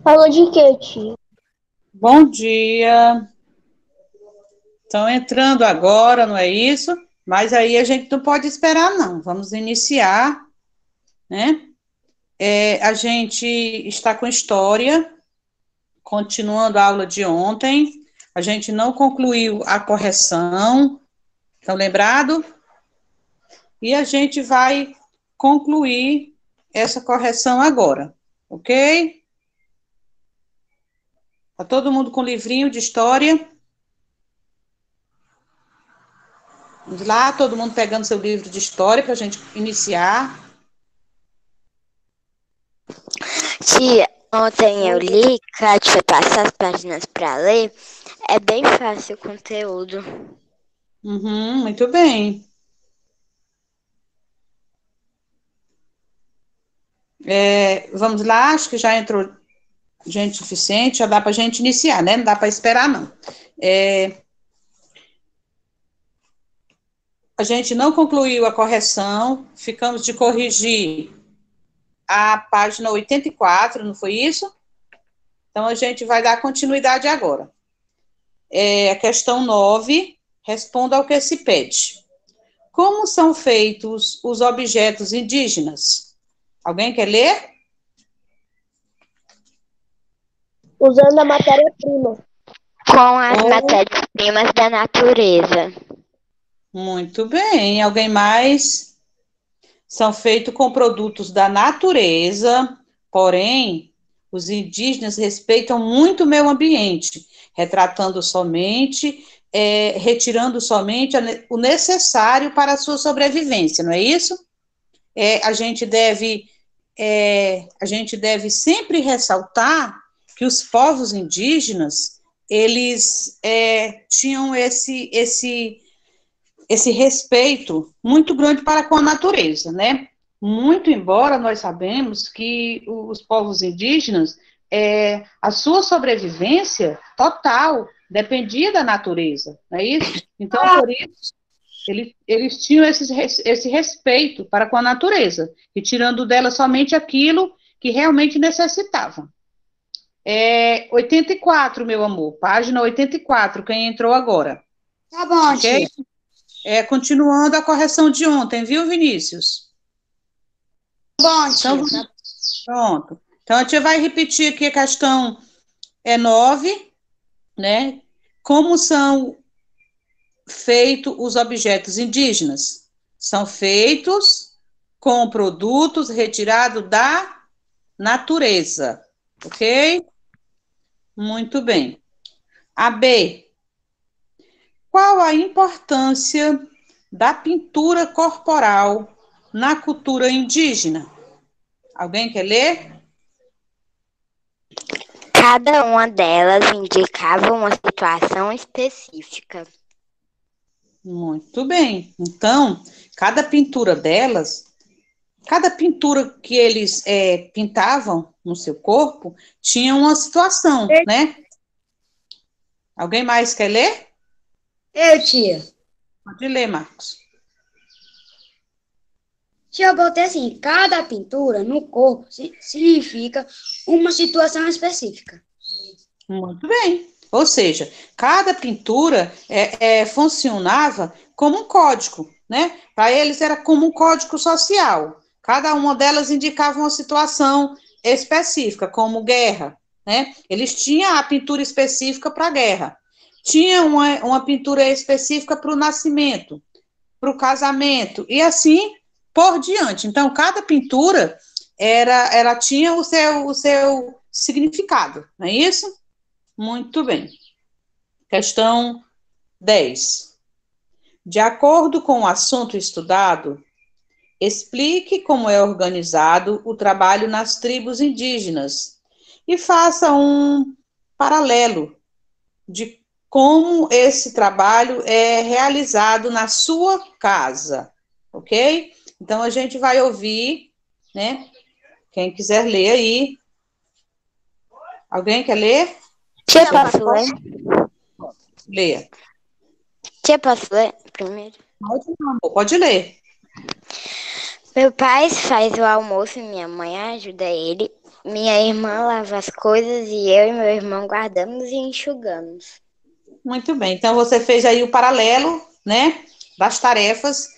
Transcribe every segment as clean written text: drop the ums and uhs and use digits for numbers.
Aula de quê, tia? Bom dia. Estão entrando agora, não é isso? Mas aí a gente não pode esperar, não. Vamos iniciar, né? A gente está com história, continuando a aula de ontem. A gente não concluiu a correção, estão lembrado? E a gente vai concluir essa correção agora, ok? Tá todo mundo com livrinho de história? Vamos lá, todo mundo pegando seu livro de história para a gente iniciar. Tia, ontem eu li, Kátia vai passar as páginas para ler. É bem fácil o conteúdo. Muito bem. Vamos lá, acho que já entrou gente suficiente, já dá para a gente iniciar, né? Não dá para esperar, não. A gente não concluiu a correção, ficamos de corrigir a página 84, não foi isso? Então, a gente vai dar continuidade agora. A questão 9, responda ao que se pede. Como são feitos os objetos indígenas? Alguém quer ler? Usando a matéria-prima. Com as matérias-primas da natureza. Muito bem. Alguém mais? São feitos com produtos da natureza, porém, os indígenas respeitam muito o meio ambiente, retirando somente o necessário para a sua sobrevivência, não é isso? A gente deve sempre ressaltar que os povos indígenas, eles tinham esse respeito muito grande para com a natureza, né? Muito embora nós sabemos que os povos indígenas, a sua sobrevivência total dependia da natureza, não é isso? Então, por isso, eles tinham esse respeito para com a natureza, e tirando dela somente aquilo que realmente necessitavam. 84, meu amor, página 84, quem entrou agora? Tá bom, okay? Tia. Continuando a correção de ontem, viu, Vinícius? Bom, tia. Então, pronto. Então, a tia vai repetir aqui a questão 9, né? Como são feitos os objetos indígenas? São feitos com produtos retirados da natureza, ok? Muito bem. A B. Qual a importância da pintura corporal na cultura indígena? Alguém quer ler? Cada uma delas indicava uma situação específica. Muito bem. Então, cada pintura que eles pintavam no seu corpo, tinha uma situação, né? Alguém mais quer ler? Eu, tia. Pode ler, Marcos. Tia, eu botei assim, cada pintura no corpo significa uma situação específica. Muito bem. Ou seja, cada pintura funcionava como um código, né? Para eles era como um código social. Cada uma delas indicava uma situação específica, como guerra, né? Eles tinham a pintura específica para a guerra. Tinha uma pintura específica para o nascimento, para o casamento, e assim por diante. Então, cada pintura ela tinha o seu significado, não é isso? Muito bem. Questão 10. De acordo com o assunto estudado, explique como é organizado o trabalho nas tribos indígenas e faça um paralelo de como esse trabalho é realizado na sua casa, ok? Então, a gente vai ouvir, né? Quem quiser ler aí. Alguém quer ler? Tia, posso ler? Leia. Tia, posso ler primeiro? Pode ler. Meu pai faz o almoço e minha mãe ajuda ele. minha irmã lava as coisas e eu e meu irmão guardamos e enxugamos. Muito bem. Então, você fez aí o paralelo, né, das tarefas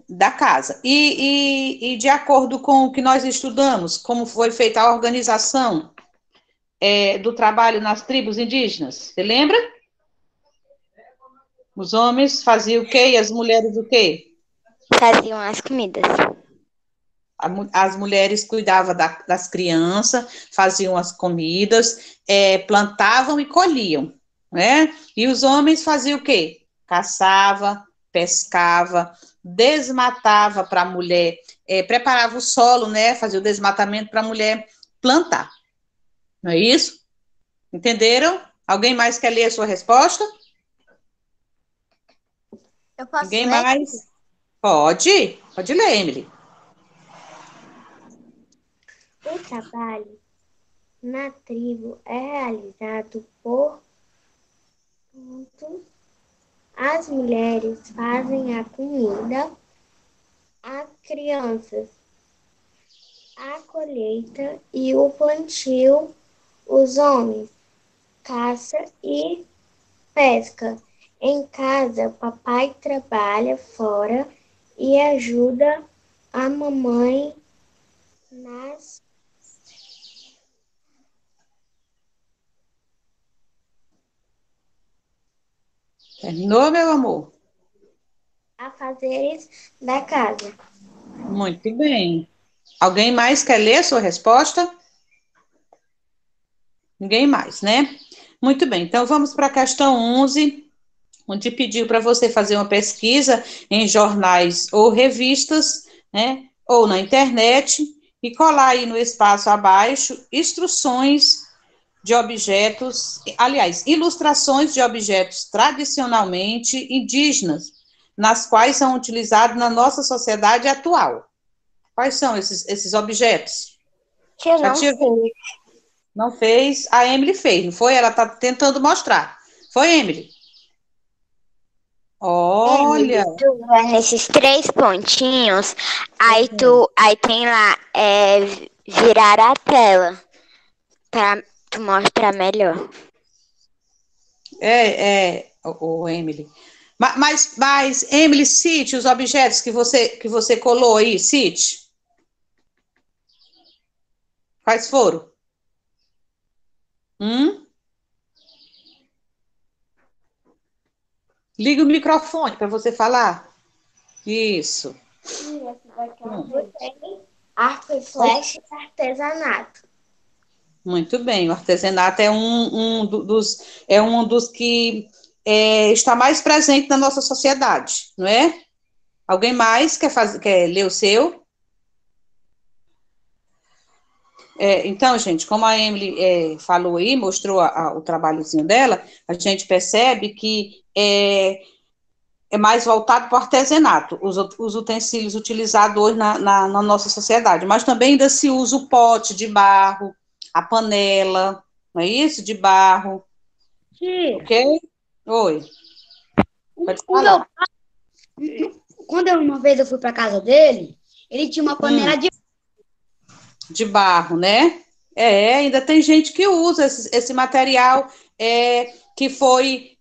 da casa. E de acordo com o que nós estudamos, como foi feita a organização do trabalho nas tribos indígenas, você lembra? Os homens faziam o quê e as mulheres o quê? Faziam as comidas. As mulheres cuidavam das crianças, faziam as comidas, plantavam e colhiam, né? E os homens faziam o quê? Caçava, pescava, desmatava para a mulher, preparava o solo, né? Fazia o desmatamento para a mulher plantar. Não é isso? Entenderam? Alguém mais quer ler a sua resposta? Eu posso Ninguém ler? mais? Pode ler, Emily. O trabalho na tribo é realizado por as mulheres fazem a comida, as crianças a colheita e o plantio, os homens caça e pesca. Em casa, papai trabalha fora e ajuda a mamãe nas Terminou, meu amor? afazeres da casa. Muito bem. Alguém mais quer ler a sua resposta? Ninguém mais, né? Muito bem, então vamos para a questão 11, onde pediu para você fazer uma pesquisa em jornais ou revistas, né? Ou na internet, e colar aí no espaço abaixo instruções de objetos, aliás, ilustrações de objetos tradicionalmente indígenas, nas quais são utilizados na nossa sociedade atual. Quais são esses objetos? Eu A não tia sei. não fez, a Emily fez, não foi? Ela está tentando mostrar. Foi, Emily? Olha, Tu vai nesses 3 pontinhos, aí tem lá, virar a tela, pra tu mostrar melhor. Emily. Mas, Emily, cite os objetos que você colou aí, cite. Quais foram? Liga o microfone para você falar. Isso. Arco e flecha e artesanato. Muito bem. O artesanato é um dos que está mais presente na nossa sociedade, não é? Alguém mais quer ler o seu? Então, gente, como a Emily falou aí, mostrou o trabalhozinho dela, a gente percebe que é mais voltado para o artesanato, os utensílios utilizados hoje na nossa sociedade, mas também ainda se usa o pote de barro, a panela, não é isso? De barro, Tia, ok? Oi, pode o meu falar. pai, quando uma vez eu fui para casa dele, ele tinha uma panela De barro, né? Ainda tem gente que usa esse material que foi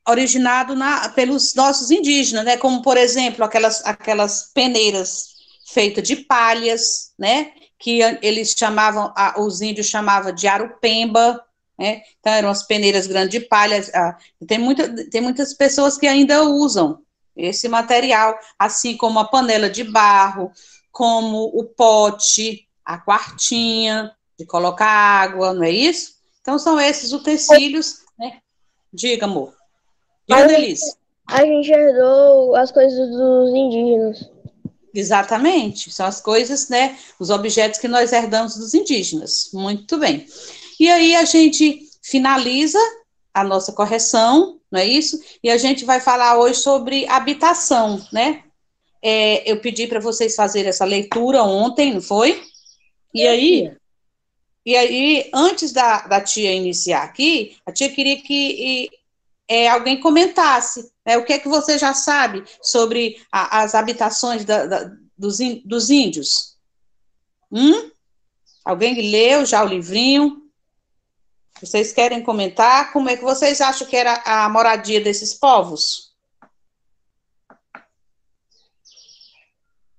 originado pelos nossos indígenas, né? Como, por exemplo, aquelas peneiras feitas de palhas, né? Que eles chamavam, os índios chamavam de arupemba, né? Então, eram as peneiras grandes de palhas. Tem muitas pessoas que ainda usam esse material, assim como a panela de barro, como o pote, a quartinha de colocar água, não é isso? Então, são esses utensílios, né? Diga, amor. Diga, Denise. A gente herdou as coisas dos indígenas. Exatamente, são as coisas, né? Os objetos que nós herdamos dos indígenas. Muito bem. E aí a gente finaliza a nossa correção, não é isso? E a gente vai falar hoje sobre habitação, né? Eu pedi para vocês fazerem essa leitura ontem, não foi? E aí, antes da tia iniciar aqui, a tia queria que alguém comentasse, né, o que é que você já sabe sobre as habitações dos índios? Alguém leu já o livrinho? Vocês querem comentar? Como é que vocês acham que era a moradia desses povos?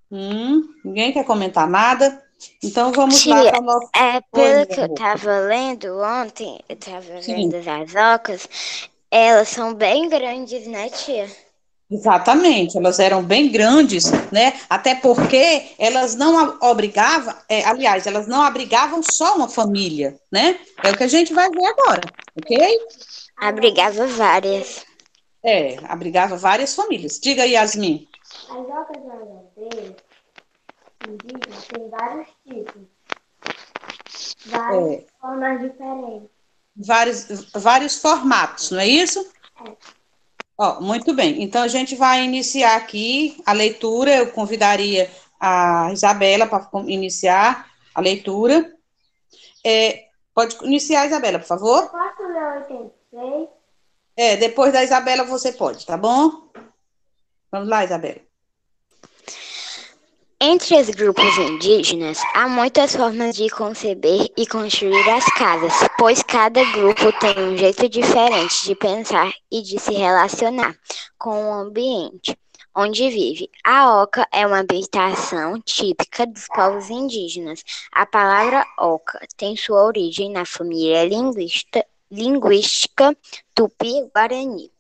Ninguém quer comentar nada? Então vamos lá Tia, para o nosso. Oi, pelo meu que eu amor. estava lendo ontem, eu estava Sim. vendo as ocas, elas são bem grandes, né, tia? Exatamente, elas eram bem grandes, né? Até porque elas não obrigavam, aliás, elas não abrigavam só uma família, né? É o que a gente vai ver agora, ok? Abrigava várias. Abrigava várias famílias. Diga aí, Yasmin. As ocas holandesas indígenas têm vários tipos, várias formas diferentes. Vários formatos, não é isso? Ó, muito bem. Então, a gente vai iniciar aqui a leitura. Eu convidaria a Isabela para iniciar a leitura. Pode iniciar, Isabela, por favor? Eu posso ler 86? Depois da Isabela você pode, tá bom? Vamos lá, Isabela. Entre os grupos indígenas, há muitas formas de conceber e construir as casas, pois cada grupo tem um jeito diferente de pensar e de se relacionar com o ambiente onde vive. A oca é uma habitação típica dos povos indígenas. A palavra oca tem sua origem na família linguística Tupi-Guarani.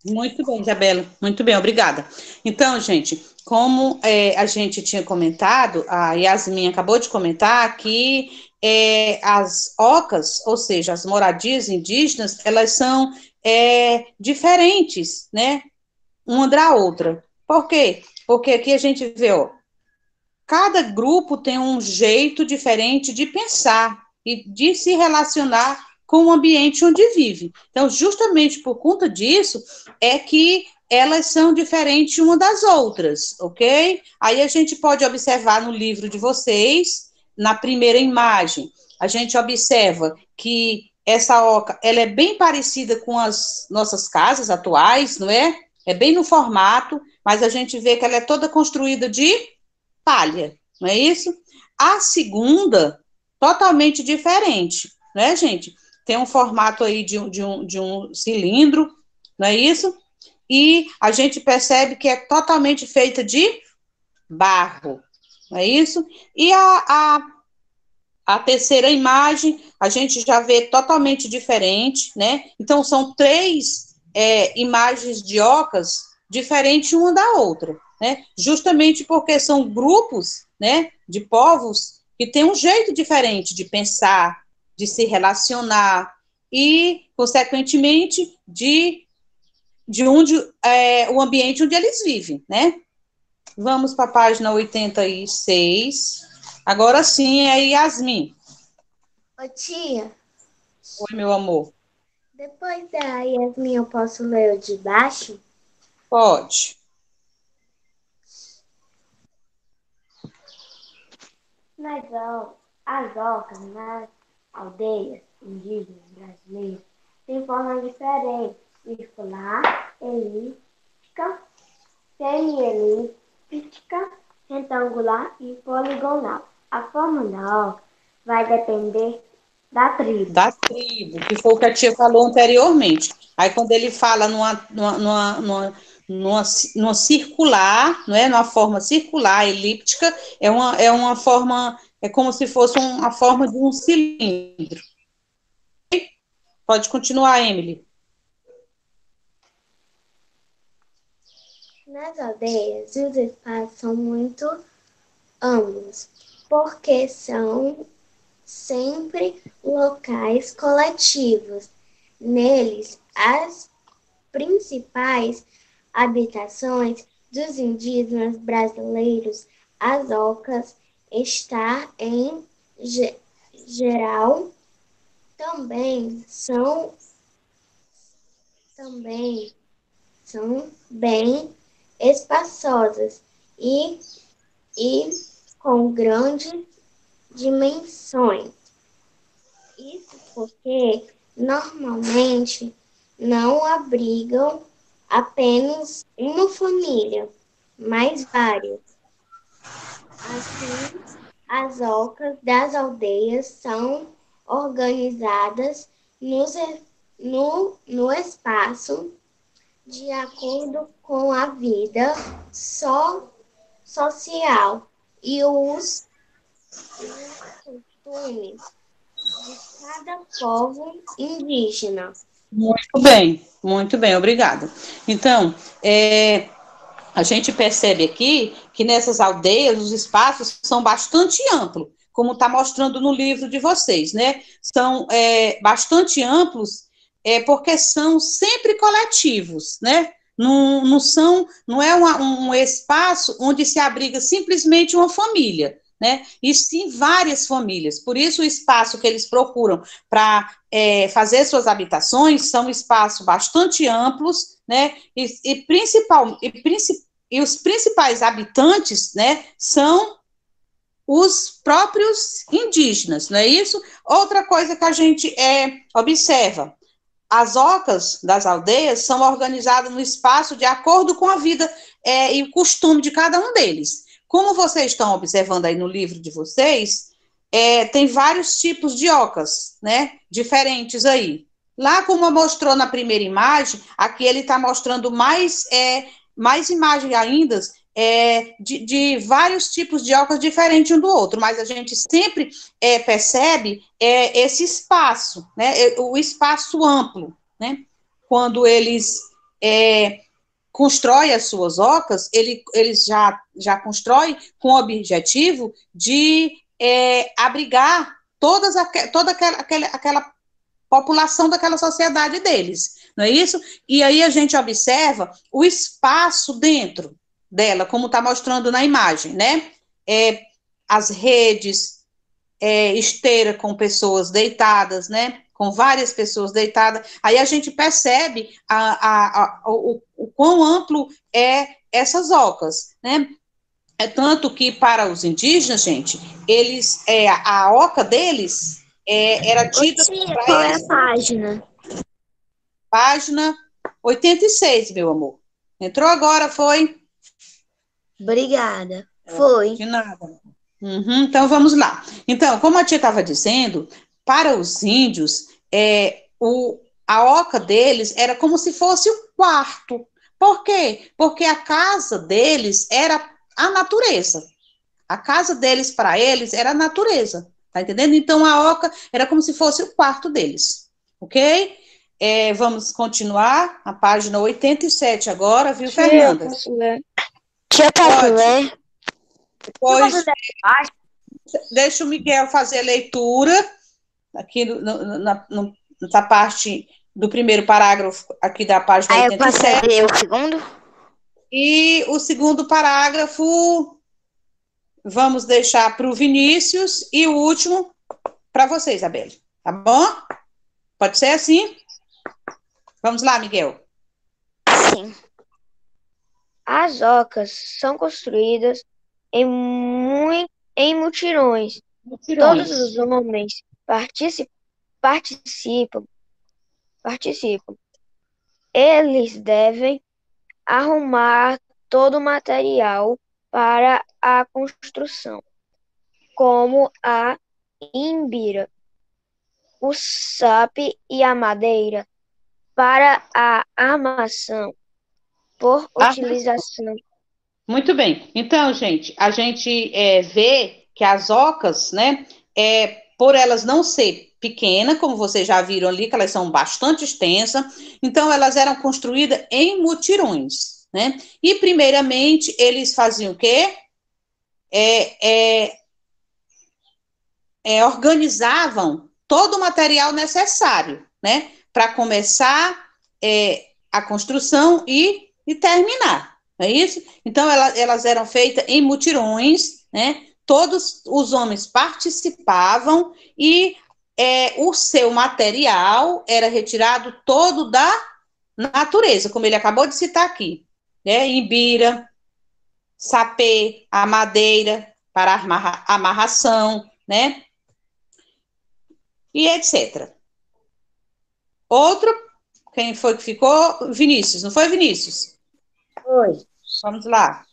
Muito bem, Isabela. Muito bem, obrigada. Então, gente, como a gente tinha comentado, a Yasmin acabou de comentar que as ocas, ou seja, as moradias indígenas, elas são diferentes, né? Uma da outra. Por quê? Porque aqui a gente vê, ó, cada grupo tem um jeito diferente de pensar e de se relacionar com o ambiente onde vive. Então, justamente por conta disso, é que elas são diferentes uma das outras, ok? Aí a gente pode observar no livro de vocês, na primeira imagem, a gente observa que essa oca, ela é bem parecida com as nossas casas atuais, não é? É bem no formato, mas a gente vê que ela é toda construída de palha, não é isso? A segunda, totalmente diferente, né, gente? Tem um formato aí de um cilindro, não é isso? E a gente percebe que é totalmente feita de barro, não é isso? E a terceira imagem, a gente já vê totalmente diferente, né? Então, são três imagens de ocas diferentes uma da outra, né? Justamente porque são grupos, né, de povos que têm um jeito diferente de pensar, de se relacionar e, consequentemente, de onde o ambiente onde eles vivem, né? Vamos para a página 86. Agora sim é Yasmin. Ô tia, Oi, meu amor. depois da Yasmin eu posso ler o de baixo? Pode. As ocas nas aldeias indígenas brasileiras têm formas diferentes: circular, elíptica, semi-elíptica, retangular e poligonal. A forma da oca vai depender da tribo. Da tribo, que foi o que a tia falou anteriormente. Aí, quando ele fala numa circular, não é? Numa forma circular, elíptica, é uma forma, é como se fosse uma forma de um cilindro. Pode continuar, Emily. Nas aldeias, os espaços são muito amplos, porque são sempre locais coletivos. Neles, as principais habitações dos indígenas brasileiros, as ocas, está em geral também são bem espaçosas e com grandes dimensões. Isso porque normalmente não abrigam apenas uma família, mas várias. Assim, As ocas das aldeias são organizadas no espaço de acordo com a vida social e os costumes de cada povo indígena. Muito bem, obrigada. Então, a gente percebe aqui que nessas aldeias os espaços são bastante amplos, como está mostrando no livro de vocês, né? São bastante amplos, porque são sempre coletivos, né? Não é um espaço onde se abriga simplesmente uma família, né? E sim várias famílias. Por isso o espaço que eles procuram para fazer suas habitações são espaços bastante amplos, né? E os principais habitantes, né, são os próprios indígenas, não é isso? Outra coisa que a gente observa, as ocas das aldeias são organizadas no espaço de acordo com a vida e o costume de cada um deles. Como vocês estão observando aí no livro de vocês, tem vários tipos de ocas, né, diferentes aí. Lá, como mostrou na primeira imagem, aqui ele está mostrando mais imagens ainda de vários tipos de ocas diferentes um do outro, mas a gente sempre percebe esse espaço, né, o espaço amplo, né, quando eles constroem as suas ocas, eles já constroem com o objetivo de abrigar toda aquela população daquela sociedade deles, não é isso? E aí a gente observa o espaço dentro dela, como está mostrando na imagem, né? As redes, esteira com pessoas deitadas, né? Com várias pessoas deitadas. Aí a gente percebe o quão amplo essas ocas, né? É tanto que para os indígenas, gente, a oca deles era tida para Qual é eles. a página? Página 86, meu amor. Entrou agora, foi? Obrigada. Foi. De nada. Então, vamos lá. Então, como a tia estava dizendo, para os índios, a oca deles era como se fosse o quarto. Por quê? Porque a casa deles era a natureza. A casa deles, para eles, era a natureza. Tá entendendo? Então, a oca era como se fosse o quarto deles. Ok? Vamos continuar. A página 87 agora, viu, Tia, Fernanda? posso ler? Tia, posso Pode. ler? Depois, deixa o Miguel fazer a leitura aqui nessa parte do primeiro parágrafo aqui da página Aí eu posso 87. ler o segundo? E o segundo parágrafo vamos deixar para o Vinícius e o último para você, Isabelle. Tá bom? Pode ser assim? Vamos lá, Miguel. Sim. As ocas são construídas em mutirões. Todos os homens participam. Eles devem arrumar todo o material para a construção, como a imbira, o sape e a madeira, para a armação, por utilização. Muito bem. Então, gente, a gente vê que as ocas, né, por elas não ser pequenas, como vocês já viram ali, que elas são bastante extensas, então elas eram construídas em mutirões, né? E, primeiramente, eles faziam o quê? Organizavam todo o material necessário, né, para começar a construção e terminar, não é isso? Então, elas eram feitas em mutirões, né? Todos os homens participavam e o seu material era retirado todo da natureza, como ele acabou de citar aqui, né? Imbira, sapê, a madeira para amarração, né? E etc. Outro, quem foi que ficou? Vinícius, não foi, Vinícius? Foi. Vamos lá.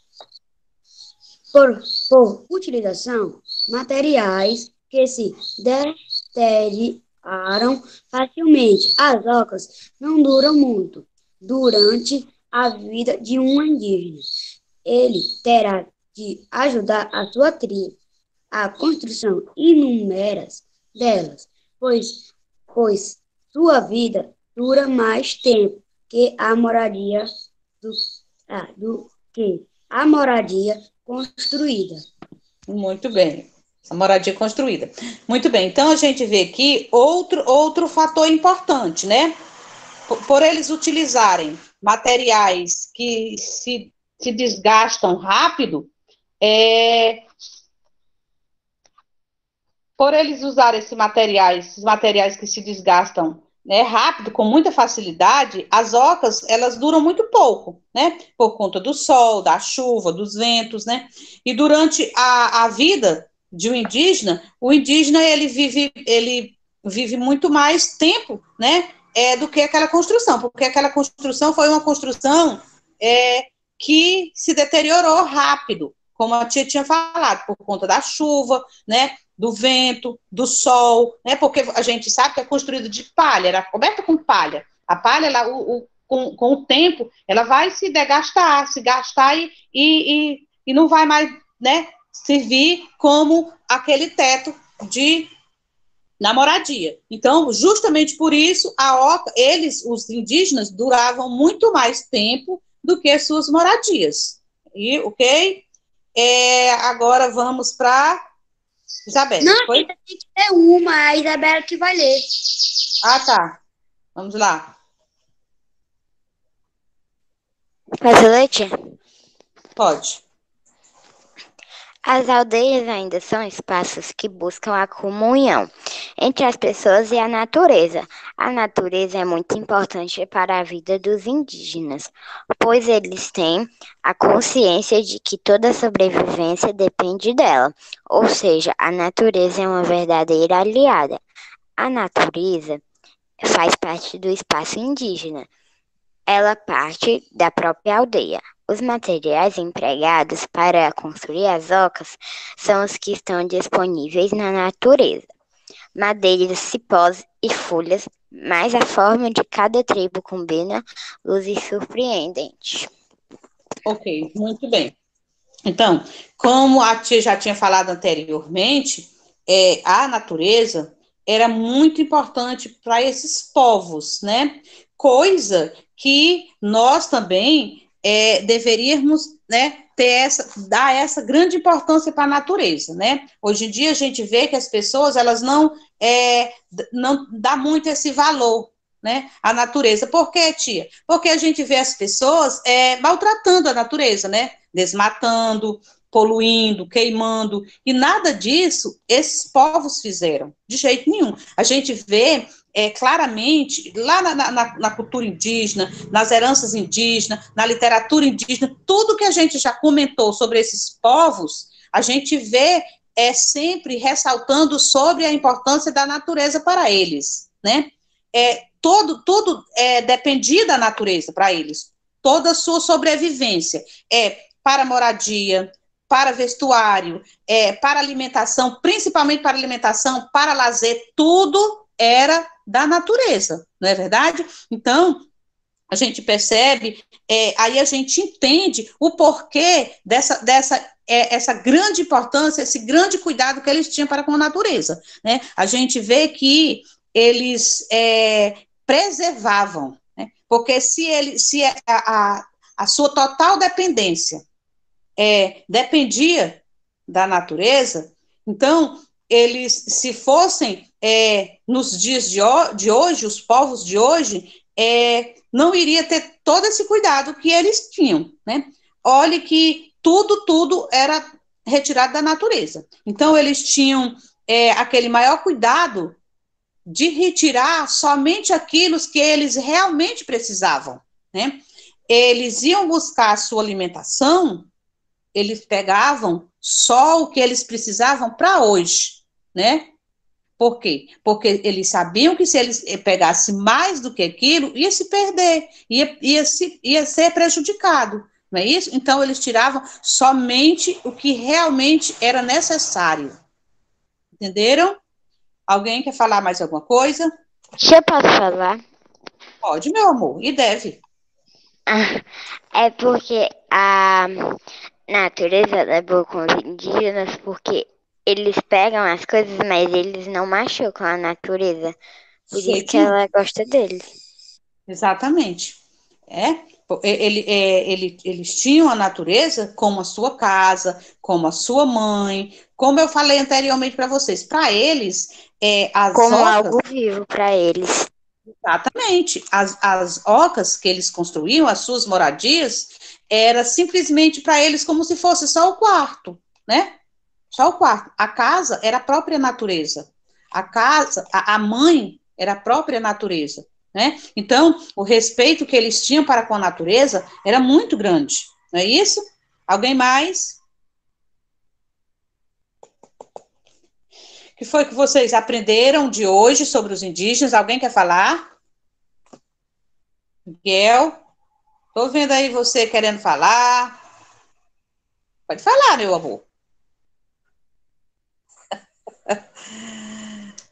por utilização, materiais que se deterioram facilmente. As ocas não duram muito durante a vida de um indígena. Ele terá de ajudar a sua tribo a construção inúmeras delas, pois sua vida dura mais tempo que a moradia do que a moradia construída. Muito bem. A moradia construída. Muito bem. Então, a gente vê aqui outro fator importante, né? Por eles utilizarem materiais que se desgastam rápido, por eles usarem esses materiais que se desgastam, né, rápido, com muita facilidade, as ocas, elas duram muito pouco, né, por conta do sol, da chuva, dos ventos, né, e durante a vida de um indígena, o indígena, ele vive muito mais tempo, né, do que aquela construção, porque aquela construção foi uma construção que se deteriorou rápido, como a tia tinha falado, por conta da chuva, né, do vento, do sol, né? Porque a gente sabe que é construído de palha, era coberta com palha. A palha, ela, com o tempo, ela vai se gastar e não vai mais, né, servir como aquele teto na moradia. Então, justamente por isso, os indígenas, duravam muito mais tempo do que as suas moradias. Ok? Agora vamos para Isabela. Não, ainda tem que ter uma, a Isabela que vai ler. Ah, tá. Vamos lá. Posso ler, tia? Pode. As aldeias ainda são espaços que buscam a comunhão entre as pessoas e a natureza. A natureza é muito importante para a vida dos indígenas, pois eles têm a consciência de que toda sobrevivência depende dela, ou seja, a natureza é uma verdadeira aliada. A natureza faz parte do espaço indígena. Ela parte da própria aldeia. Os materiais empregados para construir as ocas são os que estão disponíveis na natureza. Madeiras, cipós e folhas, mas a forma de cada tribo combina luzes surpreendentes. Ok, muito bem. Então, como a tia já tinha falado anteriormente, a natureza era muito importante para esses povos, né? Coisa que nós também deveríamos, né, dar essa grande importância para a natureza, né? Hoje em dia a gente vê que as pessoas, elas não dão muito esse valor, né, à natureza. Por quê, tia? Porque a gente vê as pessoas maltratando a natureza, né? Desmatando, poluindo, queimando, e nada disso esses povos fizeram, de jeito nenhum. A gente vê claramente, lá na cultura indígena, nas heranças indígenas, na literatura indígena, tudo que a gente já comentou sobre esses povos, a gente vê sempre ressaltando sobre a importância da natureza para eles, né? Tudo dependia da natureza para eles, toda a sua sobrevivência, para moradia, para vestuário, para alimentação, principalmente para alimentação, para lazer, tudo era da natureza, não é verdade? Então, a gente percebe, aí a gente entende o porquê essa grande importância, esse grande cuidado que eles tinham para com a natureza, né? A gente vê que eles preservavam, né? Porque se a sua total dependência dependia da natureza, então eles, se fossem nos dias de hoje, os povos de hoje, não iria ter todo esse cuidado que eles tinham, né? Olhe que tudo era retirado da natureza. Então, eles tinham aquele maior cuidado de retirar somente aquilo que eles realmente precisavam, né? Eles iam buscar a sua alimentação, eles pegavam só o que eles precisavam para hoje, né? Por quê? Porque eles sabiam que se eles pegassem mais do que aquilo, ia se perder, ia ser prejudicado. não é isso? Então, eles tiravam somente o que realmente era necessário. Entenderam? Alguém quer falar mais alguma coisa? Se eu posso falar? Pode, meu amor, e deve. É porque a natureza ela é boa com os indígenas porque eles pegam as coisas, mas eles não machucam a natureza. Por Sei isso que que não. ela gosta deles. Exatamente. Eles tinham a natureza como a sua casa, como a sua mãe, como eu falei anteriormente para vocês. Para eles, as Como ocas, algo vivo para eles. exatamente, as ocas que eles construíam, as suas moradias, era simplesmente para eles como se fosse só o quarto, né? Só o quarto. A casa era a própria natureza. A casa, a mãe era a própria natureza, né? Então, o respeito que eles tinham para com a natureza era muito grande, não é isso? Alguém mais? O que foi que vocês aprenderam de hoje sobre os indígenas? Alguém quer falar? Miguel? Estou vendo aí você querendo falar. Pode falar, meu amor.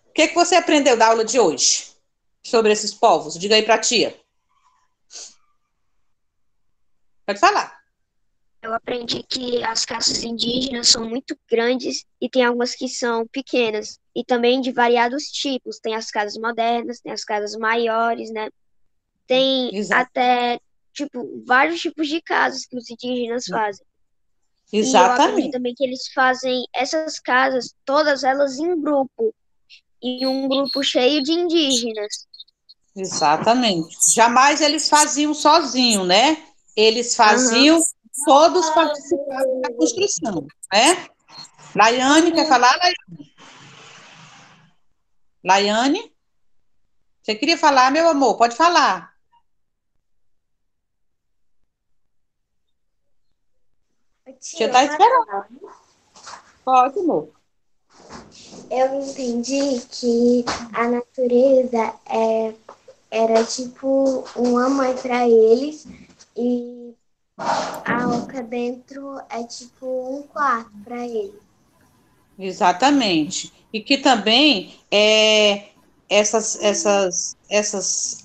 O que você aprendeu da aula de hoje sobre esses povos? Diga aí para a tia. Pode falar. Eu aprendi que as casas indígenas são muito grandes e tem algumas que são pequenas. E também de variados tipos. Tem as casas modernas, tem as casas maiores, né? Tem Exato. até, tipo, vários tipos de casas que os indígenas fazem. E eu aprendi Exatamente. também que eles fazem essas casas, todas elas em grupo. E um grupo cheio de indígenas. Exatamente. Jamais eles faziam sozinho, né? Eles Aham. faziam, todos participavam da construção, né? Laiane, quer falar, Laiane? Você queria falar, meu amor? Pode falar. Você Tia, está posso esperando. falar? Pode, amor. Eu entendi que a natureza era tipo uma mãe para eles e a oca dentro é tipo um quarto para eles. Exatamente. E que também essas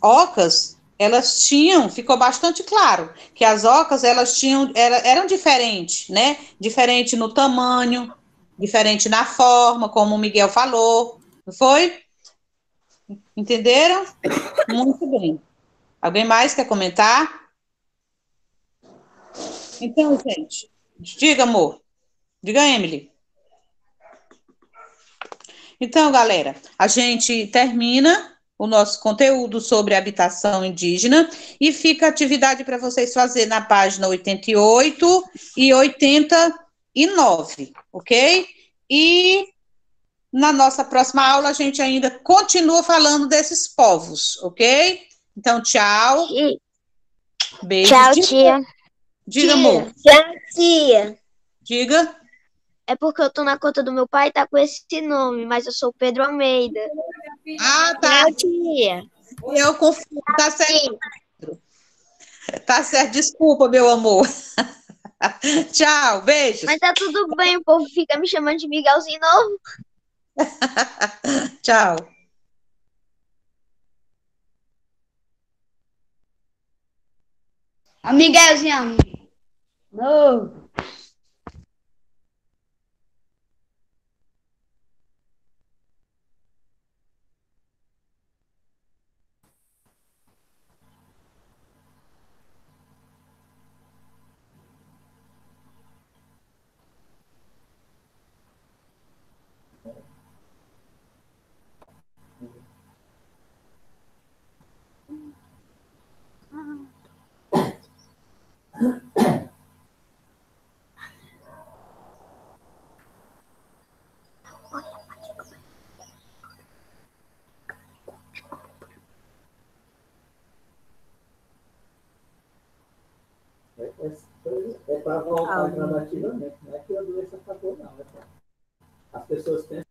ocas, elas tinham, ficou bastante claro, que as ocas, elas tinham, eram diferentes, né? Diferente no tamanho, diferente na forma, como o Miguel falou, não foi? Entenderam? Muito bem. Alguém mais quer comentar? Então, gente, diga, amor. Diga, Emily. Então, galera, a gente termina o nosso conteúdo sobre habitação indígena e fica a atividade para vocês fazer na página 88 e 89, ok? E na nossa próxima aula a gente ainda continua falando desses povos, ok? Então, tchau. E, Beijos. Tchau, tia. Diga, amor. tia, Tchau, tia. Diga. é porque eu tô na conta do meu pai e tá com esse nome, mas eu sou Pedro Almeida. Ah, tá. Tchau, tia. Eu confundo. Tá certo. Tia. Tá certo. Desculpa, meu amor. Tchau. Beijos. Mas tá tudo bem, o povo fica me chamando de Miguelzinho novo. Tchau. A Miguelzinho. No. É para voltar gradativamente, não é que a doença acabou, não. As pessoas pensam